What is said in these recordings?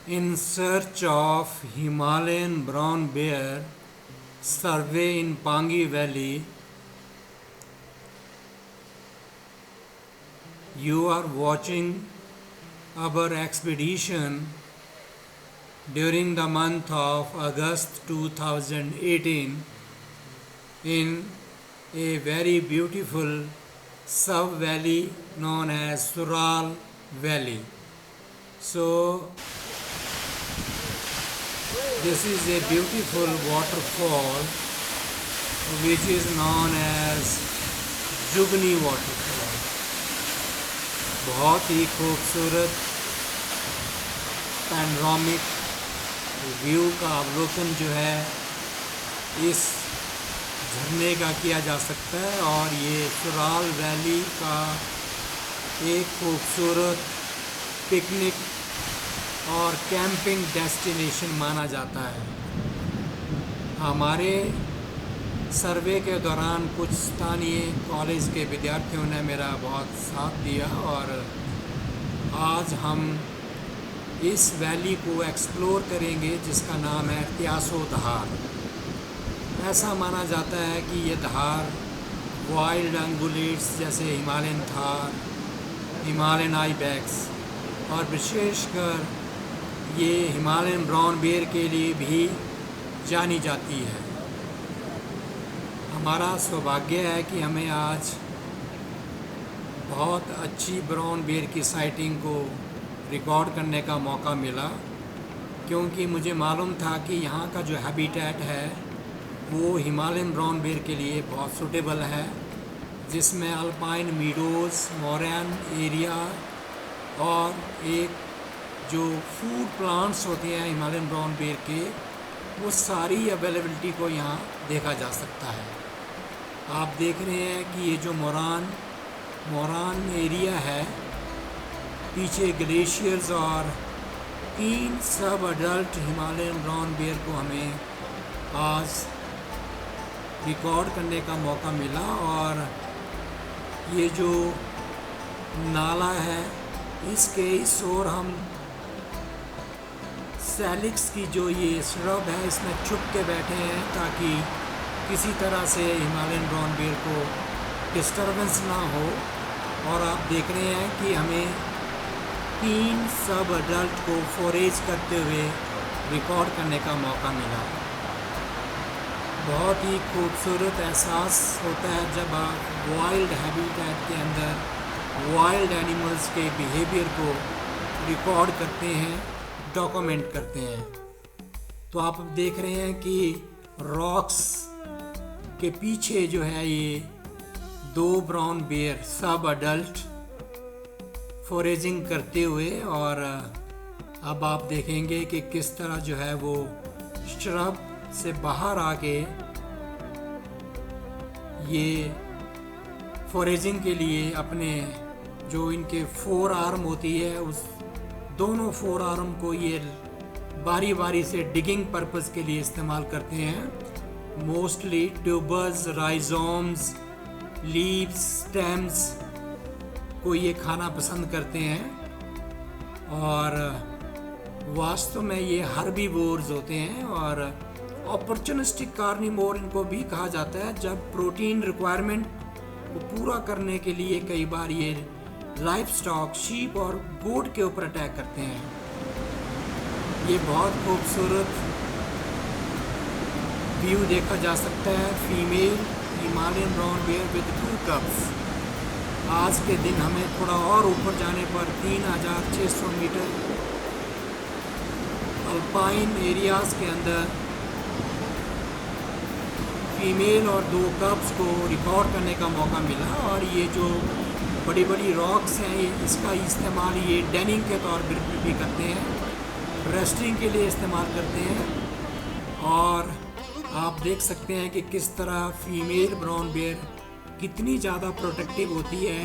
In search of Himalayan brown bear survey in Pangi Valley. You are watching our expedition during the month of August 2018 in a very beautiful sub-valley known as Sural Valley. So this is a beautiful waterfall which is known as जुगनी waterfall. बहुत ही खूबसूरत panoramic view का अवलोकन जो है इस झरने का किया जा सकता है और ये सुराल वैली का एक खूबसूरत पिकनिक और कैंपिंग डेस्टिनेशन माना जाता है। हमारे सर्वे के दौरान कुछ स्थानीय कॉलेज के विद्यार्थियों ने मेरा बहुत साथ दिया और आज हम इस वैली को एक्सप्लोर करेंगे जिसका नाम है त्यासो धार। ऐसा माना जाता है कि ये धार वाइल्ड अंगुलेट्स जैसे हिमालयन थार, हिमालयन आइबैक्स और विशेषकर ये हिमालयन ब्राउन बेयर के लिए भी जानी जाती है। हमारा सौभाग्य है कि हमें आज बहुत अच्छी ब्राउन बेयर की साइटिंग को रिकॉर्ड करने का मौका मिला, क्योंकि मुझे मालूम था कि यहाँ का जो हैबिटेट है वो हिमालयन ब्राउन बेयर के लिए बहुत सूटेबल है, जिसमें अल्पाइन मीडोज़, मॉरैन एरिया और एक जो फूड प्लांट्स होते हैं हिमालयन ब्राउन बेयर के, वो सारी अवेलेबिलिटी को यहाँ देखा जा सकता है। आप देख रहे हैं कि ये जो मोरान एरिया है, पीछे ग्लेशियर्स और 3 सब अडल्ट हिमालयन ब्राउन बेयर को हमें आज रिकॉर्ड करने का मौका मिला। और ये जो नाला है इसके इस ओर हम सैलिक्स की जो ये श्रब है इसमें छुप के बैठे हैं ताकि किसी तरह से हिमालयन ब्राउन बेयर को डिस्टर्बेंस ना हो। और आप देख रहे हैं कि हमें 3 सब अडल्ट को फोरेज करते हुए रिकॉर्ड करने का मौका मिला। बहुत ही खूबसूरत एहसास होता है जब आप वाइल्ड हैबिटेट के अंदर वाइल्ड एनिमल्स के बिहेवियर को रिकॉर्ड करते हैं, डॉक्यूमेंट करते हैं। तो आप देख रहे हैं कि रॉक्स के पीछे जो है ये 2 ब्राउन बेयर सब अडल्ट फोरेजिंग करते हुए, और अब आप देखेंगे कि किस तरह जो है वो श्रब से बाहर आके ये फोरेजिंग के लिए अपने जो इनके 4 आर्म होती है उस दोनों 4 आर्म को ये बारी बारी से डिगिंग पर्पस के लिए इस्तेमाल करते हैं। Mostly tubers, rhizomes, leaves, stems को ये खाना पसंद करते हैं और वास्तव में ये हर्बीवोर्स होते हैं। और अपॉर्चुनिस्टिक कार्निवोर इनको भी कहा जाता है, जब प्रोटीन रिक्वायरमेंट को पूरा करने के लिए कई बार ये लाइफ स्टॉक, शीप और गोट के ऊपर अटैक करते हैं। ये बहुत खूबसूरत व्यू देखा जा सकता है। Female Himalayan brown bear with 2 cups. आज के दिन हमें थोड़ा और ऊपर जाने पर 3600 मीटर अल्पाइन एरियाज़ के अंदर फीमेल और 2 कप्स को रिकॉर्ड करने का मौका मिला। और ये जो बड़ी बड़ी रॉक्स हैं इसका इस्तेमाल ये डेनिंग के तौर पर भी करते हैं, रेस्टिंग के लिए इस्तेमाल करते हैं। और आप देख सकते हैं कि किस तरह फीमेल ब्राउन बेयर कितनी ज़्यादा प्रोटेक्टिव होती है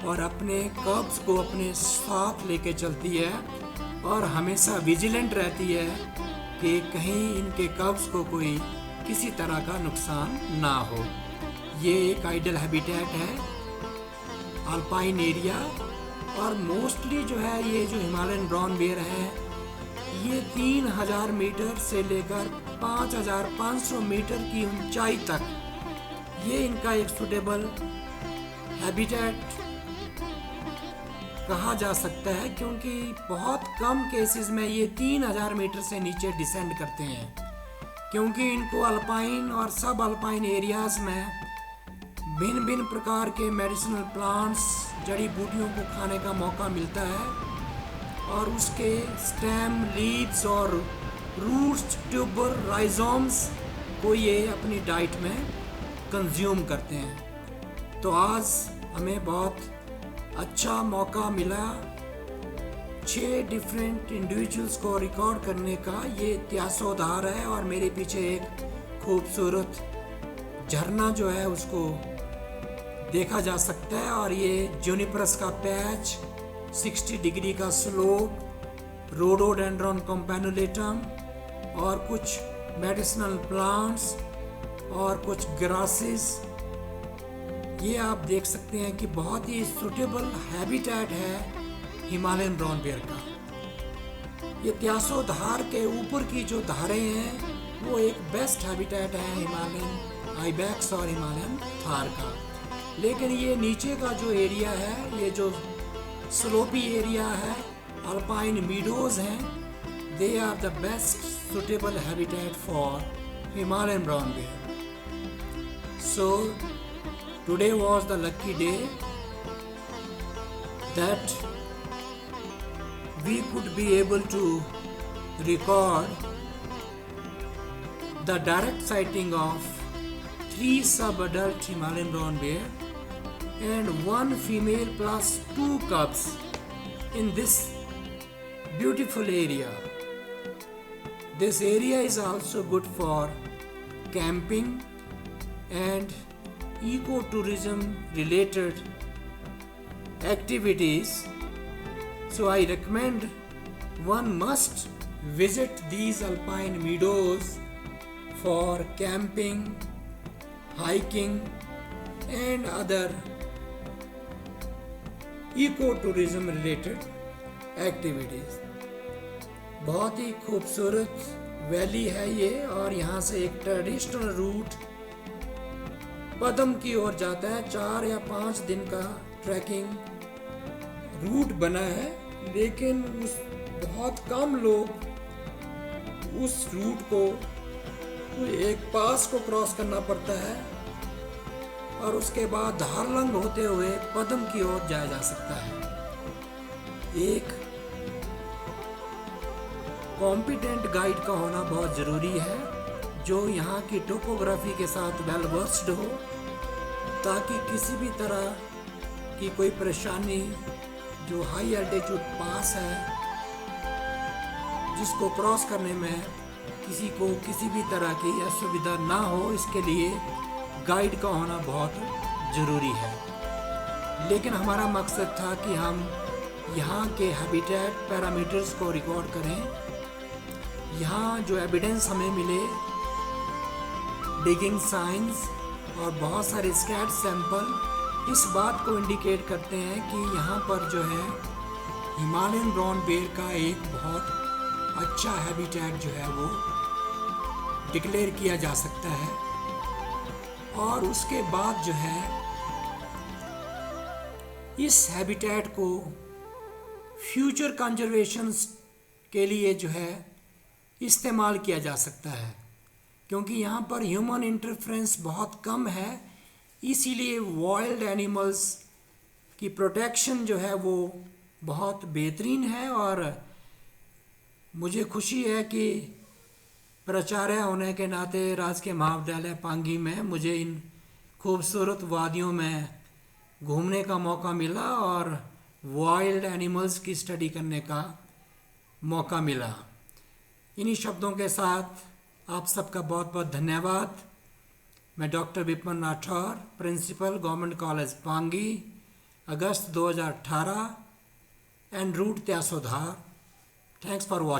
और अपने कब्स को अपने साथ लेके चलती है और हमेशा विजिलेंट रहती है कि कहीं इनके कब्स को कोई किसी तरह का नुकसान ना हो। ये एक आइडल हैबिटेट है, अल्पाइन एरिया। और मोस्टली जो है ये जो हिमालयन ब्राउन बेयर है ये 3000 मीटर से लेकर 5500 मीटर की ऊंचाई तक ये इनका एक सूटेबल हैबिटेट कहा जा सकता है, क्योंकि बहुत कम केसेस में ये 3000 मीटर से नीचे डिसेंड करते हैं, क्योंकि इनको अल्पाइन और सब अल्पाइन एरियाज़ में भिन्न भिन्न प्रकार के मेडिसिनल प्लांट्स, जड़ी बूटियों को खाने का मौका मिलता है और उसके स्टेम, लीव्स और रूट्स, ट्यूबर, राइजोम्स को ये अपनी डाइट में कंज्यूम करते हैं। तो आज हमें बहुत अच्छा मौका मिला 6 डिफरेंट इंडिविजुअल्स को रिकॉर्ड करने का। ये इतिहासोद्धार है और मेरे पीछे एक खूबसूरत झरना जो है उसको देखा जा सकता है, और ये जूनिपरस का पैच, 60 डिग्री का स्लोप, रोडोडेंड्रॉन कैम्पैनुलेटम और कुछ मेडिसिनल प्लांट्स और कुछ ग्रासेस, ये आप देख सकते हैं कि बहुत ही सूटेबल हैबिटेट है हिमालयन ब्राउन बेयर का। ये त्यासोधार के ऊपर की जो धारें हैं वो एक बेस्ट हैबिटेट है हिमालयन आइबैक्स और हिमालयन थार का, लेकिन ये नीचे का जो एरिया है, ये जो स्लोपी एरिया है, अल्पाइन मीडोज हैं, they are the best suitable habitat for Himalayan brown bear. So today was the lucky day that we could be able to record the direct sighting of 3 sub-adult Himalayan brown bear and 1 female plus 2 cubs in this beautiful area. This area is also good for camping and ecotourism related activities, so I recommend one must visit these alpine meadows for camping, hiking and other ecotourism related activities. बहुत ही खूबसूरत valley है ये, और यहाँ से एक traditional root पदम की ओर जाता है। 4 या 5 दिन का ट्रैकिंग रूट बना है, लेकिन बहुत कम लोग उस रूट को, एक पास को क्रॉस करना पड़ता है और उसके बाद धारलंग होते हुए पदम की ओर जाया जा सकता है। एक कॉम्पिटेंट गाइड का होना बहुत ज़रूरी है जो यहाँ की टोपोग्राफी के साथ वेल वर्स्ड हो, ताकि किसी भी तरह की कोई परेशानी जो हाई एल्टीट्यूड पास है जिसको क्रॉस करने में किसी को किसी भी तरह की असुविधा ना हो, इसके लिए गाइड का होना बहुत ज़रूरी है। लेकिन हमारा मकसद था कि हम यहाँ के हैबिटेट पैरामीटर्स को रिकॉर्ड करें, यहाँ जो एविडेंस हमें मिले, डिगिंग साइंस और बहुत सारे स्कैट सैंपल इस बात को इंडिकेट करते हैं कि यहाँ पर जो है हिमालयन ब्राउन बेयर का एक बहुत अच्छा हैबिटेट जो है वो डिक्लेयर किया जा सकता है। और उसके बाद जो है इस हैबिटेट को फ्यूचर कंजर्वेशन के लिए जो है इस्तेमाल किया जा सकता है, क्योंकि यहाँ पर ह्यूमन इंटरफेरेंस बहुत कम है, इसीलिए वाइल्ड एनिमल्स की प्रोटेक्शन जो है वो बहुत बेहतरीन है। और मुझे खुशी है कि प्राचार्य होने के नाते राजकीय महाविद्यालय पांगी में मुझे इन खूबसूरत वादियों में घूमने का मौका मिला और वाइल्ड एनिमल्स की स्टडी करने का मौका मिला। इन्हीं शब्दों के साथ आप सबका बहुत बहुत धन्यवाद। मैं doctor Vipin Rathore, principal government college Pangi, August 2018 and रूट त्यासोधार। Thanks for watching.